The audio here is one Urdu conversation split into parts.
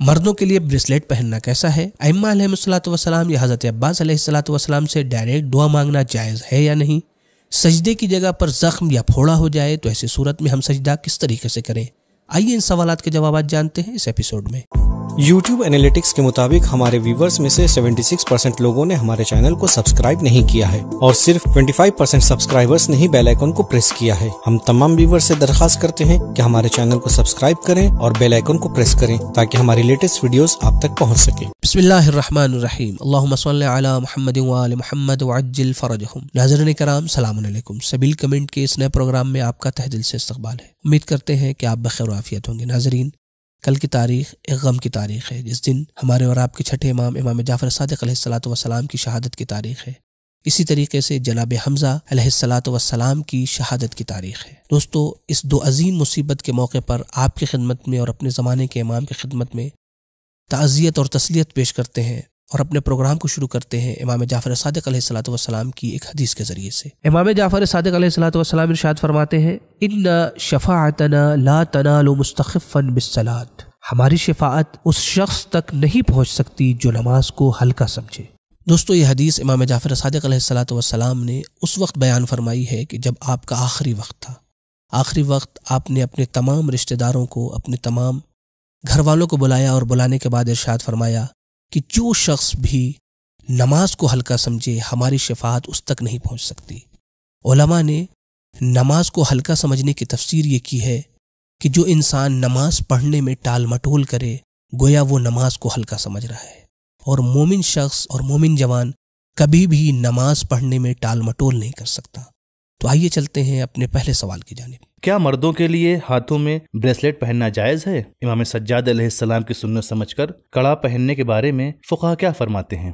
مردوں کے لیے بریسلیٹ پہننا کیسا ہے؟ ائمہ علیہ الصلوۃ والسلام یا حضرت عباس علیہ الصلوۃ والسلام سے ڈائریکٹ دعا مانگنا جائز ہے یا نہیں؟ سجدے کی جگہ پر زخم یا پھوڑا ہو جائے تو ایسی صورت میں ہم سجدہ کس طریقے سے کریں؟ آئیے ان سوالات کے جوابات جانتے ہیں اس ایپیسوڈ میں۔ یوٹیوب انالیٹکس کے مطابق ہمارے ویورز میں سے 76% لوگوں نے ہمارے چینل کو سبسکرائب نہیں کیا ہے اور صرف 25% سبسکرائبرز نے ہی بیل آئیکن کو پریس کیا ہے۔ ہم تمام ویورز سے درخواست کرتے ہیں کہ ہمارے چینل کو سبسکرائب کریں اور بیل آئیکن کو پریس کریں تاکہ ہماری لیٹسٹ ویڈیوز آپ تک پہنچ سکیں۔ بسم اللہ الرحمن الرحیم، اللہم صلی علی محمد وآل محمد وعجل فرجہم۔ ناظرین کرام، السلام علیکم۔ سبیل کمنٹ کے اس نئے پروگرام میں آپ کا تہ دل سے استقبال ہے۔ امید کرتے ہیں کہ آپ بخیر و عافیت ہوں گے۔ ناظرین، کل کی تاریخ ایک غم کی تاریخ ہے، جس دن ہمارے اور آپ کے چھٹے امام جعفر صادق علیہ الصلوۃ والسلام کی شہادت کی تاریخ ہے۔ اسی طریقے سے جناب حمزہ علیہ الصلوۃ والسلام کی شہادت کی تاریخ ہے۔ دوستو، اس دو عظیم مصیبت کے موقع پر آپ کی خدمت میں اور اپنے زمانے کے امام کی خدمت میں تعزیت اور تسلیت پیش کرتے ہیں اور اپنے پروگرام کو شروع کرتے ہیں امام جعفر صادق علیہ الصلوۃ والسلام کی ایک حدیث کے ذریعے سے۔ امام جعفر صادق علیہ الصلوۃ والسلام ارشاد فرماتے ہیں، ان شفاعتنا لا تنال مستخفا بالصلاۃ، ہماری شفاعت اس شخص تک نہیں پہنچ سکتی جو نماز کو ہلکا سمجھے۔ دوستو، یہ حدیث امام جعفر صادق علیہ الصلوۃ والسلام نے اس وقت بیان فرمائی ہے کہ جب آپ کا آخری وقت تھا۔ آخری وقت آپ نے اپنے تمام رشتہ داروں کو، اپنے تمام گھر والوں کو بلایا اور بلانے کے بعد ارشاد فرمایا کہ جو شخص بھی نماز کو ہلکا سمجھے ہماری شفاعت اس تک نہیں پہنچ سکتی۔ علماء نے نماز کو ہلکا سمجھنے کی تفسیر یہ کی ہے کہ جو انسان نماز پڑھنے میں ٹال مٹول کرے، گویا وہ نماز کو ہلکا سمجھ رہا ہے، اور مومن شخص اور مومن جوان کبھی بھی نماز پڑھنے میں ٹال مٹول نہیں کر سکتا۔ تو آئیے چلتے ہیں اپنے پہلے سوال کی جانب۔ کیا مردوں کے لیے ہاتھوں میں بریسلیٹ پہننا جائز ہے؟ امام سجاد علیہ السلام کی سنت سمجھ کر کڑا پہننے کے بارے میں فقہا کیا فرماتے ہیں؟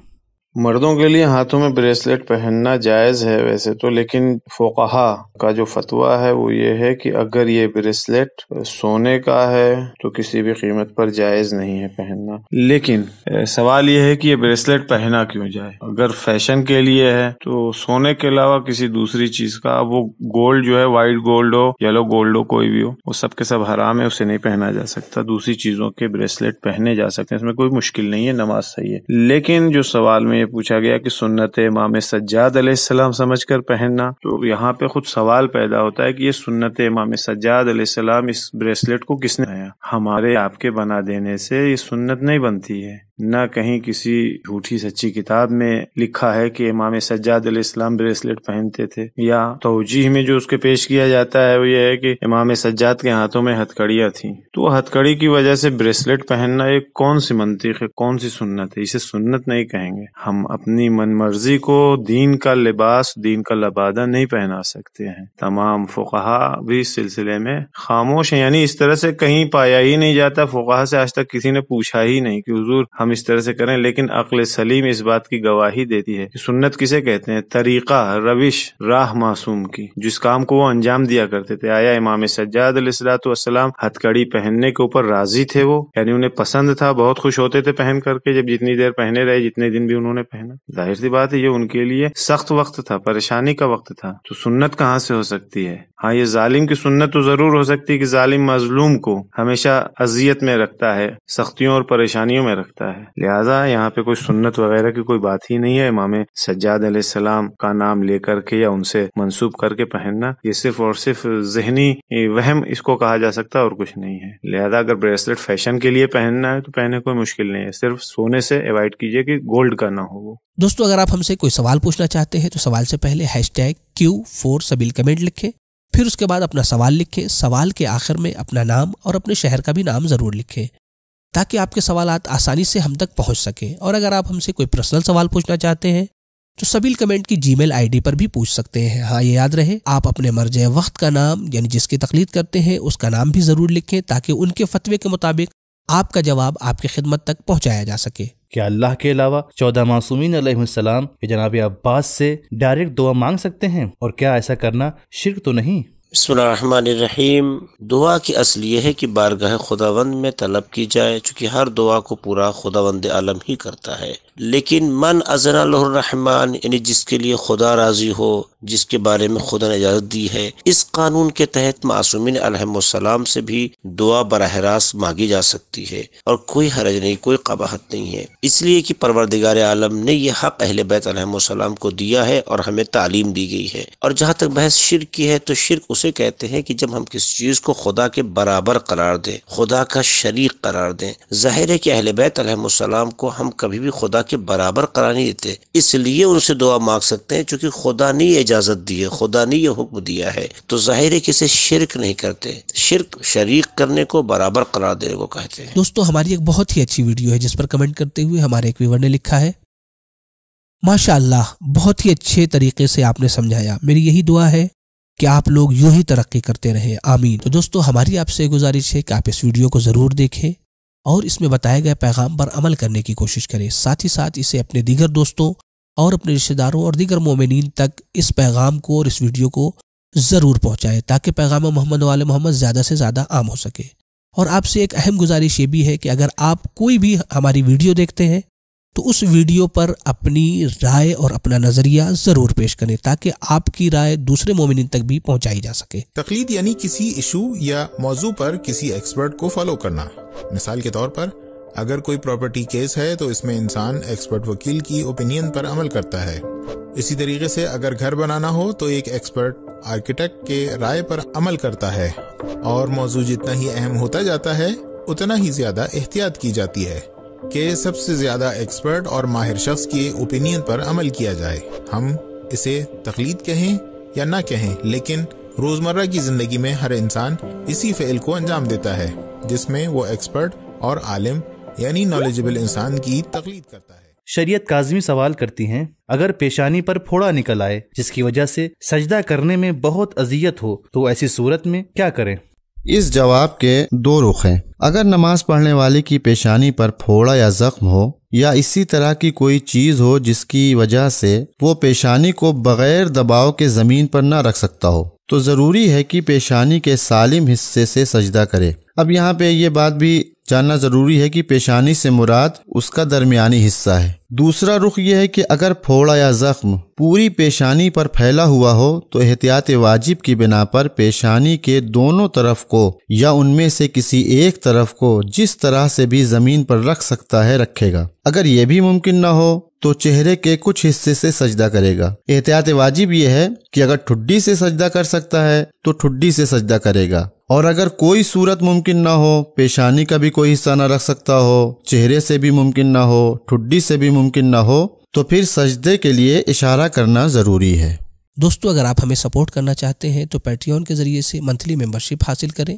مردوں کے لیے ہاتھوں میں بریسلیٹ پہننا جائز ہے ویسے تو، لیکن فقہا کا جو فتویٰ ہے وہ یہ ہے کہ اگر یہ بریسلیٹ سونے کا ہے تو کسی بھی قیمت پر جائز نہیں ہے پہننا۔ لیکن سوال یہ ہے کہ یہ بریسلیٹ پہنا کیوں جائے؟ اگر فیشن کے لیے ہے تو سونے کے علاوہ کسی دوسری چیز کا، وہ گولڈ جو ہے، وائٹ گولڈ ہو، یلو گولڈ ہو، کوئی بھی ہو، وہ سب کے سب حرام ہے، اسے نہیں پہنا جا سکتا۔ دوسری چیزوں کے بریسلیٹ پہنے جا سکتے ہیں، اس میں کوئی مشکل نہیں ہے، نماز صحیح ہے۔ لیکن جو سوال میں پوچھا گیا کہ سنت امام سجاد علیہ السلام سمجھ کر پہننا، تو یہاں پہ خود سوال پیدا ہوتا ہے کہ یہ سنت امام سجاد علیہ السلام، اس بریسلیٹ کو کس نے بنایا؟ ہمارے آپ کے بنا دینے سے یہ سنت نہیں بنتی ہے، نہ کہیں کسی جھوٹی سچی کتاب میں لکھا ہے کہ امام سجاد علیہ السلام بریسلیٹ پہنتے تھے، یا توجیہ میں جو اس کے پیش کیا جاتا ہے وہ یہ ہے کہ امام سجاد کے ہاتھوں میں ہتھ کڑیاں تھیں، تو ہتھ کڑی کی وجہ سے بریسلیٹ پہننا ایک کون سی منطق ہے، کون سی سنت ہے؟ اسے سنت نہیں کہیں گے۔ ہم اپنی من مرضی کو دین کا لباس، دین کا لبادہ نہیں پہنا سکتے ہیں۔ تمام فقہا بھی اس سلسلے میں خاموش ہیں، یعنی اس طرح سے کہیں پایا ہی نہیں جاتا، فقہا سے آج تک کسی نے پوچھا ہی نہیں کہ حضور ہم اس طرح سے کریں، لیکن عقل سلیم اس بات کی گواہی دیتی ہے کہ سنت کسے کہتے ہیں؟ طریقہ، روش، راہ معصوم کی، جس کام کو وہ انجام دیا کرتے تھے۔ آیا امام سجاد علیہ السلام ہتھ کڑی پہننے کے اوپر راضی تھے؟ وہ یعنی انہیں پسند تھا، بہت خوش ہوتے تھے پہن کر کے، جب جتنی دیر پہنے رہے، جتنے دن بھی انہوں نے پہنا؟ ظاہر سی بات ہے یہ ان کے لیے سخت وقت تھا، پریشانی کا وقت تھا، تو سنت کہاں سے ہو سکتی ہے؟ ہاں، یہ ظالم کی سنت تو ضرور ہو سکتی ہے کہ ظالم مظلوم کو ہمیشہ اذیت میں رکھتا ہے، سختیوں اور پریشانیوں میں رکھتا ہے، لہذا یہاں پہ کوئی سنت وغیرہ کی کوئی بات ہی نہیں ہے۔ امام سجاد علیہ السلام کا نام لے کر کے یا ان سے منسوب کر کے پہننا، یہ صرف اور صرف ذہنی وہم اس کو کہا جا سکتا ہے اور کچھ نہیں ہے۔ لہذا اگر بریسلیٹ فیشن کے لیے پہننا ہے تو پہنے، کوئی مشکل نہیں ہے، صرف سونے سے اوائڈ کیجئے کہ گولڈ کا نہ ہو وہ۔ دوستو، اگر آپ ہم سے کوئی سوال پوچھنا چاہتے ہیں تو سوال سے پہلے #Q4 سبیل کمنٹ لکھیں، پھر اس کے بعد اپنا سوال لکھیں۔ سوال کے آخر میں اپنا نام اور اپنے شہر کا بھی نام ضرور لکھیں تاکہ آپ کے سوالات آسانی سے ہم تک پہنچ سکیں۔ اور اگر آپ ہم سے کوئی پرسنل سوال پوچھنا چاہتے ہیں تو سبیل کمنٹ کی جی میل ID پر بھی پوچھ سکتے ہیں۔ ہاں، یہ یاد رہے، آپ اپنے مرجع وقت کا نام، یعنی جس کی تقلید کرتے ہیں اس کا نام بھی ضرور لکھیں تاکہ ان کے فتوے کے مطابق آپ کا جواب آپ کی خدمت تک پہنچایا جا سکے۔ کیا اللہ کے علاوہ 14 معصومین علیہ السلام یا جناب عباس سے ڈائریکٹ دعا مانگ سکتے ہیں؟ اور کیا ایسا کرنا شرک تو نہیں؟ بسم اللہ الرحمن الرحیم۔ دعا کی اصل یہ ہے کہ بارگاہ خداوند میں طلب کی جائے، چونکہ ہر دعا کو پورا خداوند عالم ہی کرتا ہے۔ لیکن من اذن لہ الرحمن یعنی جس کے لیے خدا راضی ہو، جس کے بارے میں خدا نے اجازت دی ہے، اس قانون کے تحت معصومین علیہم السلام سے بھی دعا براہ راست مانگی جا سکتی ہے اور کوئی حرج نہیں، کوئی قباحت نہیں ہے، اس لیے کہ پروردگار عالم نے یہ حق اہل بیت علیہم السلام کو دیا ہے اور ہمیں تعلیم دی گئی ہے۔ اور جہاں تک بحث شرک کی ہے تو شرک اسے کہتے ہیں کہ جب ہم کسی چیز کو خدا کے برابر قرار دیں، خدا کا شریک قرار دیں۔ ظاہر ہے کہ اہل بیت علیہم السلام کو ہم کبھی بھی خدا کے برابر قرار نہیں دیتے، اس لیے ان سے دعا مانگ سکتے ہیں چونکہ خدا نے اجازت دی ہے، خدا نے یہ حکم دیا ہے، تو ظاہر ہے کہ اسے شرک نہیں کرتے۔ شرک شریک کرنے کو برابر قرار دینے کو کہتے ہیں۔ دوستو ہماری ایک بہت ہی اچھی ویڈیو ہے جس پر کمنٹ کرتے ہوئے ہمارے ایک ویور نے لکھا ہے، ماشاءاللہ بہت ہی اچھے طریقے سے آپ نے سمجھایا، میری یہی دعا ہے کہ آپ لوگ یوں ہی ترقی کرتے رہیں، آمین۔ تو دوستو ہماری آپ سے گزارش ہے کہ آپ اس ویڈیو کو ضرور دیکھیں اور اس میں بتائے گئے پیغام پر عمل کرنے کی کوشش کریں، ساتھ ہی ساتھ اسے اپنے دیگر دوستوں اور اپنے رشتہ داروں اور دیگر مومنین تک اس پیغام کو اور اس ویڈیو کو ضرور پہنچائے تاکہ پیغام محمد وآل محمد زیادہ سے زیادہ عام ہو سکے۔ اور آپ سے ایک اہم گزارش یہ بھی ہے کہ اگر آپ کوئی بھی ہماری ویڈیو دیکھتے ہیں تو اس ویڈیو پر اپنی رائے اور اپنا نظریہ ضرور پیش کریں تاکہ آپ کی رائے دوسرے مومنین تک بھی پہنچائی جا سکے۔ تقلید یعنی کسی ایشو یا موضوع پر کسی ایکسپرٹ کو فالو کرنا۔ مثال کے طور پر اگر کوئی پراپرٹی کیس ہے تو اس میں انسان ایکسپرٹ وکیل کی اوپینین پر عمل کرتا ہے۔ اسی طریقے سے اگر گھر بنانا ہو تو ایک ایکسپرٹ آرکیٹیکٹ کے رائے پر عمل کرتا ہے، اور موضوع جتنا ہی اہم ہوتا جاتا ہے اتنا ہی زیادہ احتیاط کی جاتی ہے کہ سب سے زیادہ ایکسپرٹ اور ماہر شخص کی اوپینین پر عمل کیا جائے۔ ہم اسے تقلید کہیں یا نہ کہیں، لیکن روزمرہ کی زندگی میں ہر انسان اسی فعل کو انجام دیتا ہے جس میں وہ ایکسپرٹ اور عالم یعنی نالجبل انسان کی تقلید کرتا ہے۔ شریعت کاظمی سوال کرتی ہیں، اگر پیشانی پر پھوڑا نکل آئے جس کی وجہ سے سجدہ کرنے میں بہت اذیت ہو تو ایسی صورت میں کیا کریں؟ اس جواب کے دو رخ ہیں۔ اگر نماز پڑھنے والے کی پیشانی پر پھوڑا یا زخم ہو یا اسی طرح کی کوئی چیز ہو جس کی وجہ سے وہ پیشانی کو بغیر دباؤ کے زمین پر نہ رکھ سکتا ہو تو ضروری ہے کہ پیشانی کے سالم حصے سے سجدہ کرے۔ اب یہاں پہ یہ بات بھی جاننا ضروری ہے کہ پیشانی سے مراد اس کا درمیانی حصہ ہے۔ دوسرا رخ یہ ہے کہ اگر پھوڑا یا زخم پوری پیشانی پر پھیلا ہوا ہو تو احتیاط واجب کی بنا پر پیشانی کے دونوں طرف کو یا ان میں سے کسی ایک طرف کو جس طرح سے بھی زمین پر رکھ سکتا ہے رکھے گا۔ اگر یہ بھی ممکن نہ ہو تو چہرے کے کچھ حصے سے سجدہ کرے گا۔ احتیاط واجب یہ ہے کہ اگر ٹھڈی سے سجدہ کر سکتا ہے تو ٹھڈی سے سجدہ کرے گا، اور اگر کوئی صورت ممکن نہ ہو، پیشانی کا بھی کوئی حصہ نہ رکھ سکتا ہو، چہرے سے بھی ممکن نہ ہو، ٹھڈی سے بھی ممکن نہ ہو، تو پھر سجدے کے لیے اشارہ کرنا ضروری ہے۔ دوستو اگر آپ ہمیں سپورٹ کرنا چاہتے ہیں تو پیٹریون کے ذریعے سے منتھلی ممبرشپ حاصل کریں،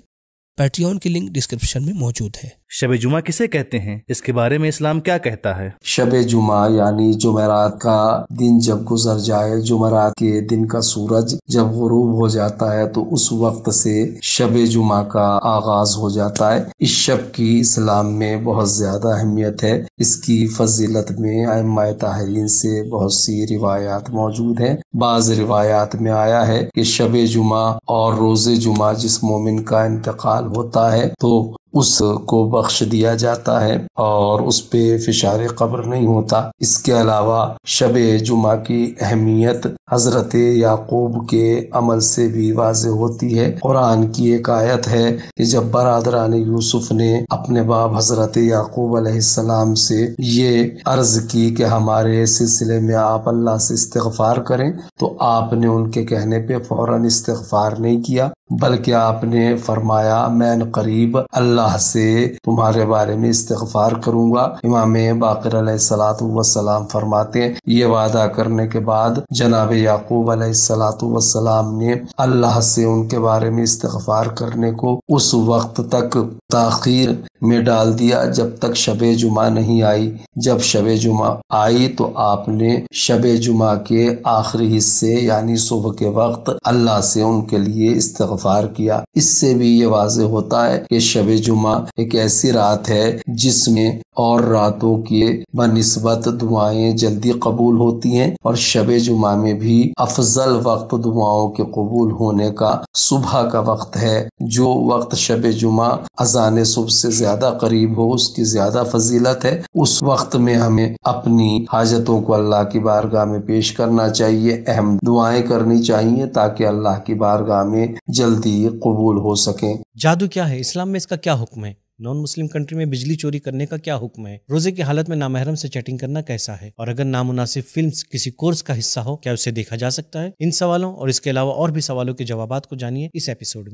پیٹریون کی لنک ڈسکرپشن میں موجود ہے۔ شب جمعہ کسے کہتے ہیں؟ اس کے بارے میں اسلام کیا کہتا ہے؟ شب جمعہ یعنی جمعرات کا دن جب گزر جائے، جمعرات کے دن کا سورج جب غروب ہو جاتا ہے تو اس وقت سے شب جمعہ کا آغاز ہو جاتا ہے۔ اس شب کی اسلام میں بہت زیادہ اہمیت ہے۔ اس کی فضیلت میں ائمہ طاہرین سے بہت سی روایات موجود ہیں۔ بعض روایات میں آیا ہے کہ شب جمعہ اور روز جمعہ جس مومن کا انتقال ہوتا ہے تو اس کو بخش دیا جاتا ہے اور اس پہ فشار قبر نہیں ہوتا۔ اس کے علاوہ شب جمعہ کی اہمیت حضرت یعقوب کے عمل سے بھی واضح ہوتی ہے۔ قرآن کی ایک آیت ہے کہ جب برادران یوسف نے اپنے باپ حضرت یعقوب علیہ السلام سے یہ عرض کی کہ ہمارے سلسلے میں آپ اللہ سے استغفار کریں تو آپ نے ان کے کہنے پہ فوراً استغفار نہیں کیا، بلکہ آپ نے فرمایا میں قریب اللہ سے تمہارے بارے میں استغفار کروں گا۔ امام باقر علیہ السلام فرماتے ہیں یہ وعدہ کرنے کے بعد جناب یعقوب علیہ السلام نے اللہ سے ان کے بارے میں استغفار کرنے کو اس وقت تک تاخیر میں ڈال دیا جب تک شب جمعہ نہیں آئی۔ جب شب جمعہ آئی تو آپ نے شب جمعہ کے آخری حصے یعنی صبح کے وقت اللہ سے ان کے لیے استغفار استغفار کیا۔ اس سے بھی یہ واضح ہوتا ہے کہ شب جمعہ ایک ایسی رات ہے جس میں اور راتوں کی بنسبت دعائیں جلدی قبول ہوتی ہیں، اور شب جمعہ میں بھی افضل وقت دعاؤں کے قبول ہونے کا صبح کا وقت ہے۔ جو وقت شب جمعہ اذان صبح سے زیادہ قریب ہو اس کی زیادہ فضیلت ہے۔ اس وقت میں ہمیں اپنی حاجتوں کو اللہ کی بارگاہ میں پیش کرنا چاہیے، اہم دعائیں کرنی چاہیے تاکہ اللہ کی بارگاہ میں جلدی قبول ہو سکیں۔ جادو کیا ہے؟ اسلام میں اس کا کیا حکم ہے؟ نان مسلم کنٹری میں بجلی چوری کرنے کا کیا حکم ہے؟ روزے کی حالت میں نامحرم سے چیٹنگ کرنا کیسا ہے؟ اور اگر نامناسب فلمز کسی کورس کا حصہ ہو کیا اسے دیکھا جا سکتا ہے؟ ان سوالوں اور اس کے علاوہ اور بھی سوالوں کے جوابات کو جانیے اس ایپیسوڈ میں۔